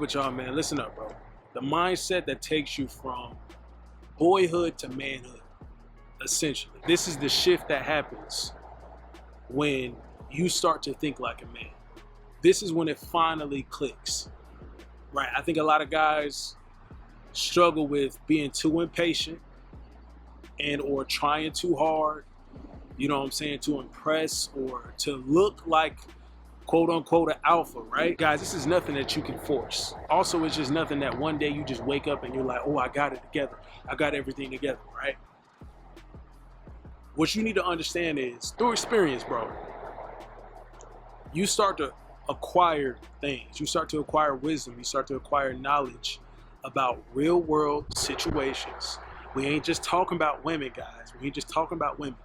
with y'all, man. Listen up, bro. The mindset that takes you from boyhood to manhood, essentially. This is the shift that happens when you start to think like a man. This is when it finally clicks, right? I think a lot of guys struggle with being too impatient and or trying too hard, you know what I'm saying, to impress or to look like quote unquote an alpha, right? Guys, this is nothing that you can force. Also, it's just nothing that one day you just wake up and you're like, oh, I got it together. I got everything together, right? What you need to understand is through experience, bro, you start to acquire things. You start to acquire wisdom. You start to acquire knowledge about real world situations. We ain't just talking about women, guys. We ain't just talking about women.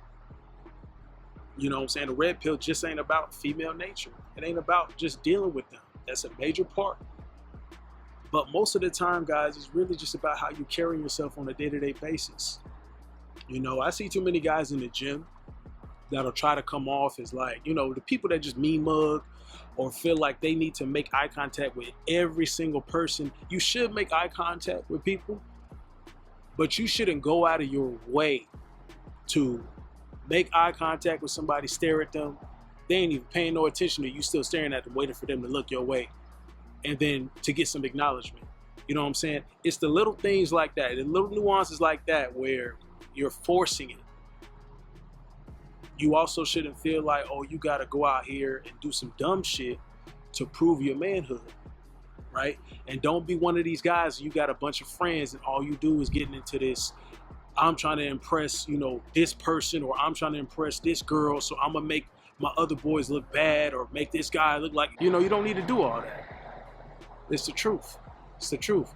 You know what I'm saying? The red pill just ain't about female nature. It ain't about just dealing with them. That's a major part. But most of the time, guys, it's really just about how you carry yourself on a day-to-day basis. You know, I see too many guys in the gym that'll try to come off as like, you know, the people that just mean mug or feel like they need to make eye contact with every single person. You should make eye contact with people, but you shouldn't go out of your way to make eye contact with somebody, stare at them. They ain't even paying no attention to you, still staring at them, waiting for them to look your way. And then to get some acknowledgement. You know what I'm saying? It's the little things like that, the little nuances like that where you're forcing it. You also shouldn't feel like, oh, you gotta go out here and do some dumb shit to prove your manhood, right? And don't be one of these guys, you got a bunch of friends and all you do is getting into this, I'm trying to impress, you know, this person, or I'm trying to impress this girl, so I'm gonna make my other boys look bad or make this guy look like, you know, you don't need to do all that. It's the truth. It's the truth.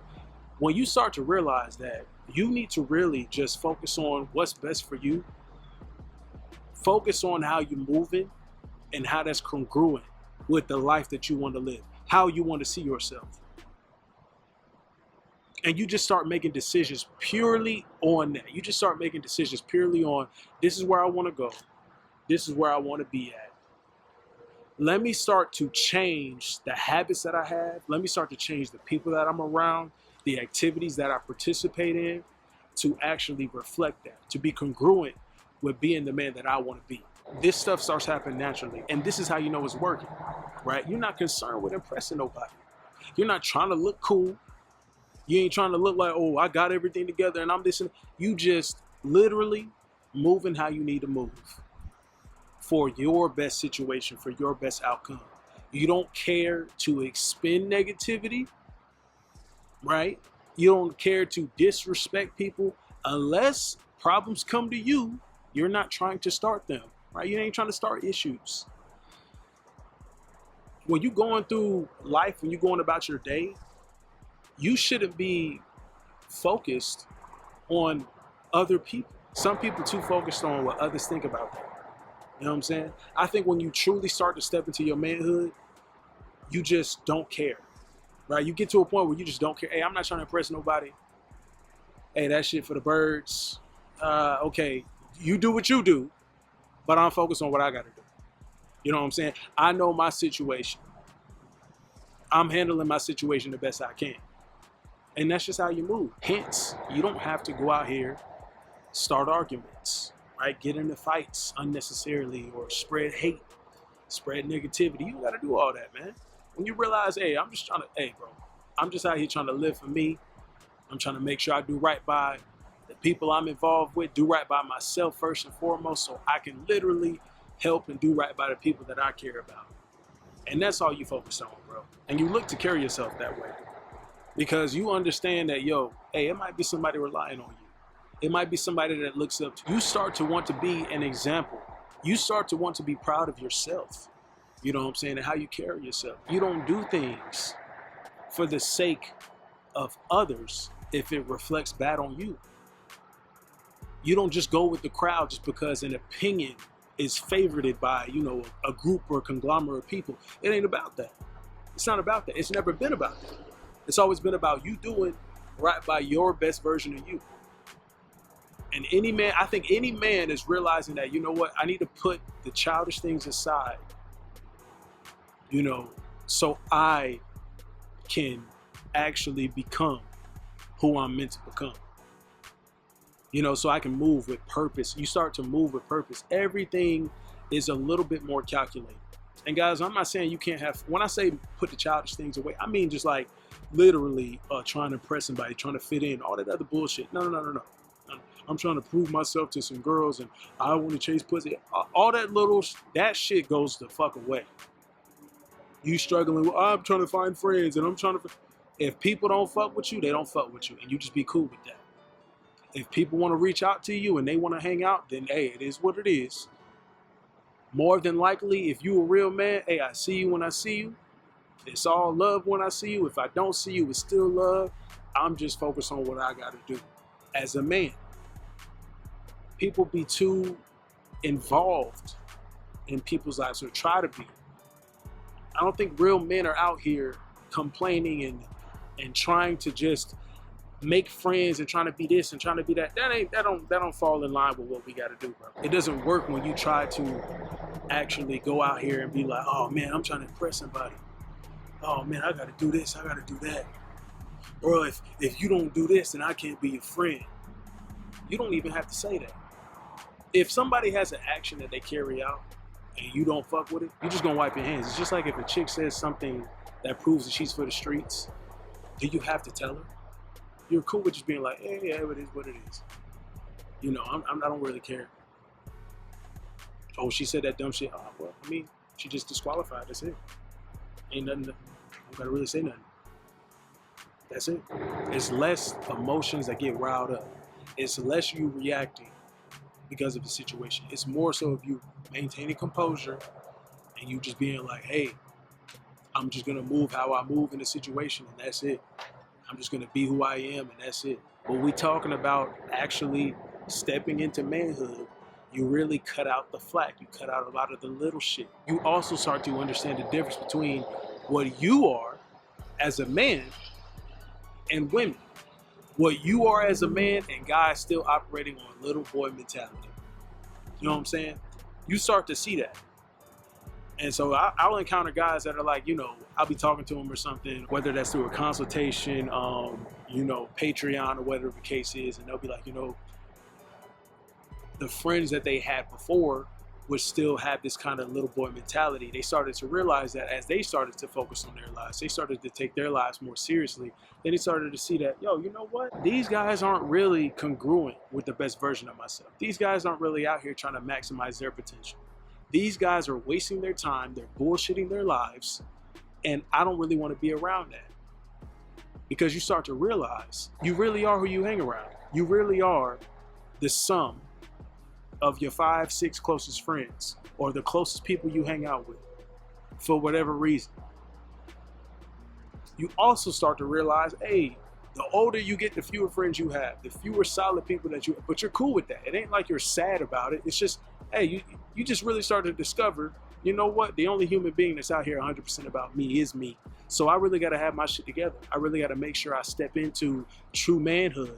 When you start to realize that, you need to really just focus on what's best for you. Focus on how you're moving and how that's congruent with the life that you want to live, how you want to see yourself. And you just start making decisions purely on that. You just start making decisions purely on, this is where I want to go. This is where I want to be at. Let me start to change the habits that I have. Let me start to change the people that I'm around, the activities that I participate in, to actually reflect that, to be congruent with being the man that I want to be. This stuff starts happening naturally. And this is how you know it's working, right? You're not concerned with impressing nobody. You're not trying to look cool. You ain't trying to look like, oh, I got everything together and I'm this. You just literally moving how you need to move for your best situation, for your best outcome. You don't care to expend negativity, right? You don't care to disrespect people unless problems come to you. You're not trying to start them, right? You ain't trying to start issues. When you're going through life, when you're going about your day, you shouldn't be focused on other people. Some people too focused on what others think about them. You know what I'm saying? I think when you truly start to step into your manhood, you just don't care, right? You get to a point where you just don't care. Hey, I'm not trying to impress nobody. Hey, that shit for the birds. Okay, you do what you do, but I'm focused on what I got to do. You know what I'm saying? I know my situation. I'm handling my situation the best I can. And that's just how you move. Hence, you don't have to go out here, start arguments, right? Get into fights unnecessarily or spread hate, spread negativity. You don't got to do all that, man. When you realize, hey, I'm just out here trying to live for me. I'm trying to make sure I do right by the people I'm involved with, do right by myself first and foremost, so I can literally help and do right by the people that I care about. And that's all you focus on, bro. And you look to carry yourself that way because you understand that, yo, hey, it might be somebody relying on you. It might be somebody that looks up to you. You start to want to be an example. You start to want to be proud of yourself. You know what I'm saying? And how you carry yourself. You don't do things for the sake of others if it reflects bad on you. You don't just go with the crowd just because an opinion is favorited by, you know, a group or a conglomerate of people. It ain't about that. It's not about that. It's never been about that. It's always been about you doing right by your best version of you. And any man, I think any man is realizing that, you know what, I need to put the childish things aside, you know, so I can actually become who I'm meant to become. You know, so I can move with purpose. You start to move with purpose. Everything is a little bit more calculated. And guys, I'm not saying you can't have, when I say put the childish things away, I mean just like literally trying to impress somebody, trying to fit in, all that other bullshit. No. I'm trying to prove myself to some girls and I want to chase pussy. All that that shit goes the fuck away. You struggling with, I'm trying to find friends and I'm trying to, if people don't fuck with you, they don't fuck with you. And you just be cool with that. If people want to reach out to you and they want to hang out, then hey, it is what it is. More than likely, if you a real man, hey, I see you when I see you. It's all love when I see you. If I don't see you, it's still love. I'm just focused on what I got to do as a man. People be too involved in people's lives, or try to be. I don't think real men are out here complaining and trying to just make friends and trying to be this and trying to be that. That don't fall in line with what we got to do, bro. It doesn't work when you try to actually go out here and be like, oh man, I'm trying to impress somebody. Oh man, I got to do this, I got to do that. Or if you don't do this, then I can't be your friend. You don't even have to say that. If somebody has an action that they carry out and you don't fuck with it, you're just gonna wipe your hands. It's just like if a chick says something that proves that she's for the streets, do you have to tell her? You're cool with just being like, hey, yeah, it is what it is. You know, I don't really care. Oh, she said that dumb shit. Oh, well, I mean, she just disqualified. That's it. Ain't nothing. I don't gotta really say nothing. That's it. It's less emotions that get riled up. It's less you reacting because of the situation. It's more so of you maintaining composure and you just being like, hey, I'm just gonna move how I move in the situation, and that's it. I'm just gonna be who I am, and that's it. When we talking about actually stepping into manhood, you really cut out the flack. You cut out a lot of the little shit. You also start to understand the difference between what you are as a man and women. What you are as a man and guys still operating on little boy mentality. You know what I'm saying? You start to see that. And so I'll encounter guys that are like, you know, I'll be talking to them or something, whether that's through a consultation, you know, Patreon or whatever the case is, and they'll be like, you know, the friends that they had before would still have this kind of little boy mentality. They started to realize that as they started to focus on their lives, they started to take their lives more seriously. Then they started to see that, yo, you know what? These guys aren't really congruent with the best version of myself. These guys aren't really out here trying to maximize their potential. These guys are wasting their time, they're bullshitting their lives, and I don't really want to be around that. Because you start to realize you really are who you hang around. You really are the sum of your 5, 6 closest friends, or the closest people you hang out with, for whatever reason. You also start to realize, hey, the older you get, the fewer friends you have, the fewer solid people that you have, but you're cool with that. It ain't like you're sad about it. It's just, hey, you just really start to discover, you know what? The only human being that's out here 100% about me is me. So I really got to have my shit together. I really got to make sure I step into true manhood,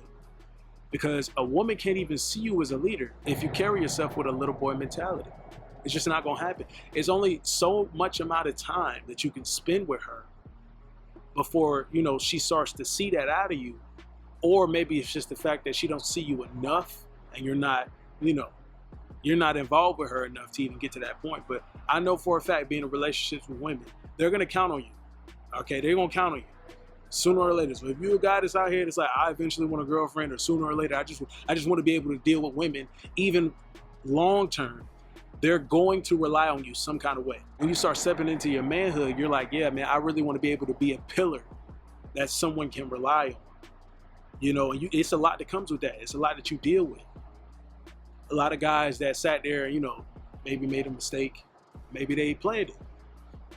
because a woman can't even see you as a leader if you carry yourself with a little boy mentality. It's just not gonna happen. It's only so much amount of time that you can spend with her before, you know, she starts to see that out of you. Or maybe it's just the fact that she don't see you enough and you're not, you know, you're not involved with her enough to even get to that point. But I know for a fact, being in relationships with women, they're gonna count on you. Okay, they're gonna count on you. Sooner or later. So if you're a guy that's out here that's like, I eventually want a girlfriend, or sooner or later, I just want to be able to deal with women, even long term, they're going to rely on you some kind of way. When you start stepping into your manhood, you're like, yeah, man, I really want to be able to be a pillar that someone can rely on. You know, and it's a lot that comes with that. It's a lot that you deal with. A lot of guys that sat there, you know, maybe made a mistake, maybe they planned it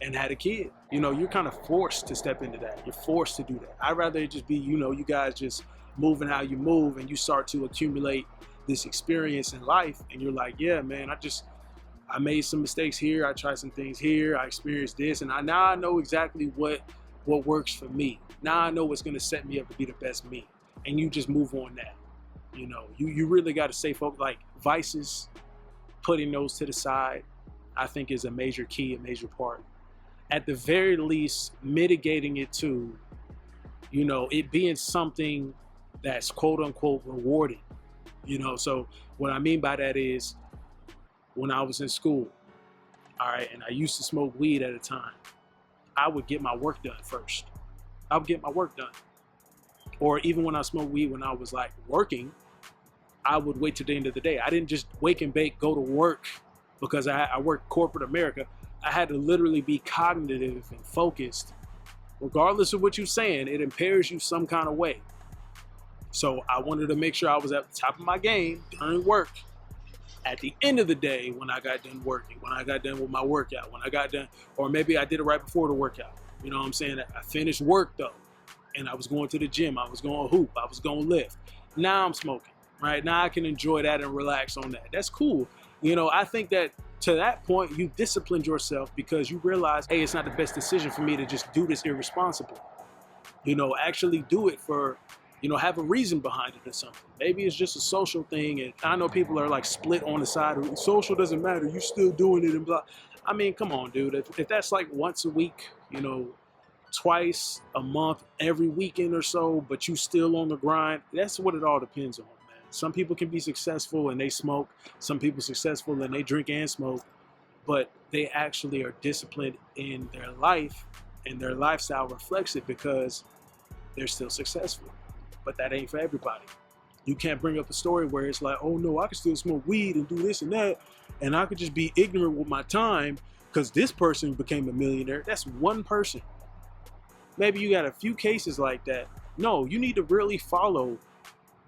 and had a kid. You know, you're kind of forced to step into that. You're forced to do that. I'd rather it just be, you know, you guys just moving how you move, and you start to accumulate this experience in life, and you're like, yeah, man, I made some mistakes here, I tried some things here, I experienced this, and now I know exactly what works for me. Now I know what's gonna set me up to be the best me. And you just move on that. You know, you really gotta stay focused. Like vices, putting those to the side, I think is a major key, a major part. At the very least, mitigating it to you know, it being something that's quote unquote rewarding, you know. So what I mean by that is when I was in school, all right, and I used to smoke weed at a time, I would get my work done first. I would get my work done. Or even when I smoked weed when I was like working, I would wait till the end of the day. I didn't just wake and bake, go to work because I worked corporate America. I had to literally be cognitive and focused. Regardless of what you're saying, it impairs you some kind of way. So I wanted to make sure I was at the top of my game during work. At the end of the day, when I got done working, when I got done with my workout, when I got done, or maybe I did it right before the workout. You know what I'm saying? I finished work though, and I was going to the gym. I was going to hoop. I was going to lift. Now I'm smoking, right? Now I can enjoy that and relax on that. That's cool. You know, I think that to that point, you disciplined yourself because you realize, hey, it's not the best decision for me to just do this irresponsibly. You know, actually do it for, you know, have a reason behind it or something. Maybe it's just a social thing. And I know people are like split on the side of social doesn't matter. You still doing it and blah. I mean, come on, dude. If that's like once a week, you know, twice a month, every weekend or so, but you still on the grind, that's what it all depends on, man. Some people can be successful and they smoke. Some people successful and they drink and smoke, but they actually are disciplined in their life and their lifestyle reflects it because they're still successful. But that ain't for everybody. You can't bring up a story where it's like, oh no, I can still smoke weed and do this and that, and I could just be ignorant with my time because this person became a millionaire. That's one person. Maybe you got a few cases like that. No, you need to really follow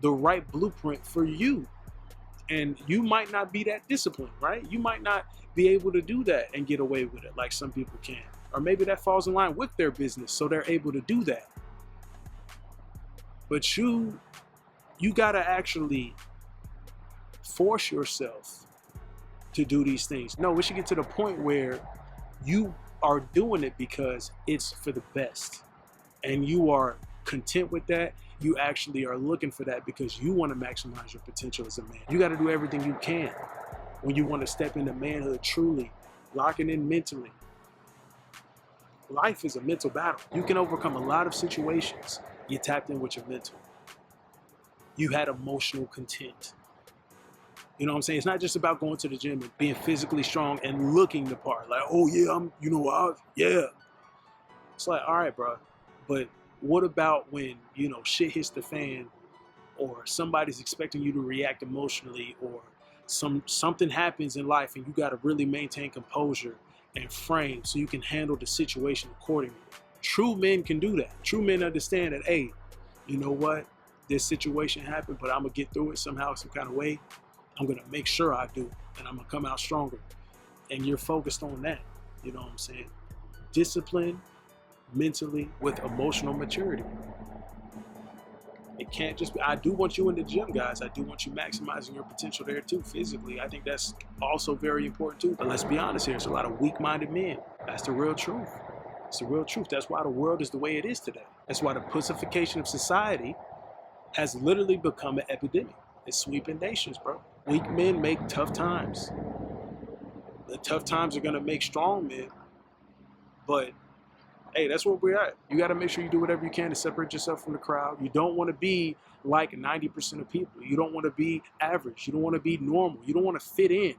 the right blueprint for you. And you might not be that disciplined, right? You might not be able to do that and get away with it like some people can. Or maybe that falls in line with their business, so they're able to do that. But you gotta actually force yourself to do these things. No, we should get to the point where you are doing it because it's for the best. And you are content with that. You actually are looking for that because you want to maximize your potential as a man. You got to do everything you can when you want to step into manhood truly, locking in mentally. Life is a mental battle. You can overcome a lot of situations. You tapped in with your mental. You had emotional content. You know what I'm saying? It's not just about going to the gym and being physically strong and looking the part. Like, oh yeah, yeah. It's like, all right, bro. But what about when, you know, shit hits the fan or somebody's expecting you to react emotionally or something happens in life and you got to really maintain composure and frame so you can handle the situation accordingly. True men can do that. True men understand that, hey, you know what? This situation happened, but I'm going to get through it somehow, some kind of way. I'm going to make sure I do, and I'm going to come out stronger. And you're focused on that. You know what I'm saying? Discipline mentally with emotional maturity. It can't just be, I do want you in the gym, guys. I do want you maximizing your potential there too, physically. I think that's also very important too. But let's be honest here, there's a lot of weak-minded men. That's the real truth. It's the real truth. That's why the world is the way it is today. That's why the pussification of society has literally become an epidemic. It's sweeping nations, bro. Weak men make tough times. The tough times are gonna make strong men, but hey, that's where we're at. You gotta make sure you do whatever you can to separate yourself from the crowd. You don't wanna be like 90% of people. You don't wanna be average. You don't wanna be normal. You don't wanna fit in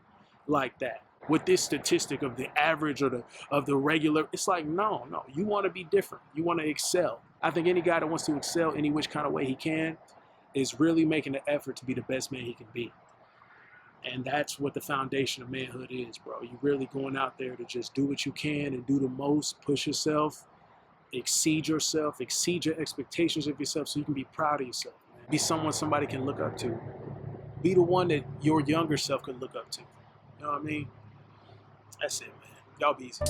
like that. With this statistic of the average or of the regular, it's like, no, you wanna be different. You wanna excel. I think any guy that wants to excel any which kind of way he can is really making an effort to be the best man he can be. And that's what the foundation of manhood is, bro. You're really going out there to just do what you can and do the most, push yourself, exceed your expectations of yourself so you can be proud of yourself, man. Be someone somebody can look up to. Be the one that your younger self can look up to. You know what I mean? That's it, man. Y'all be easy.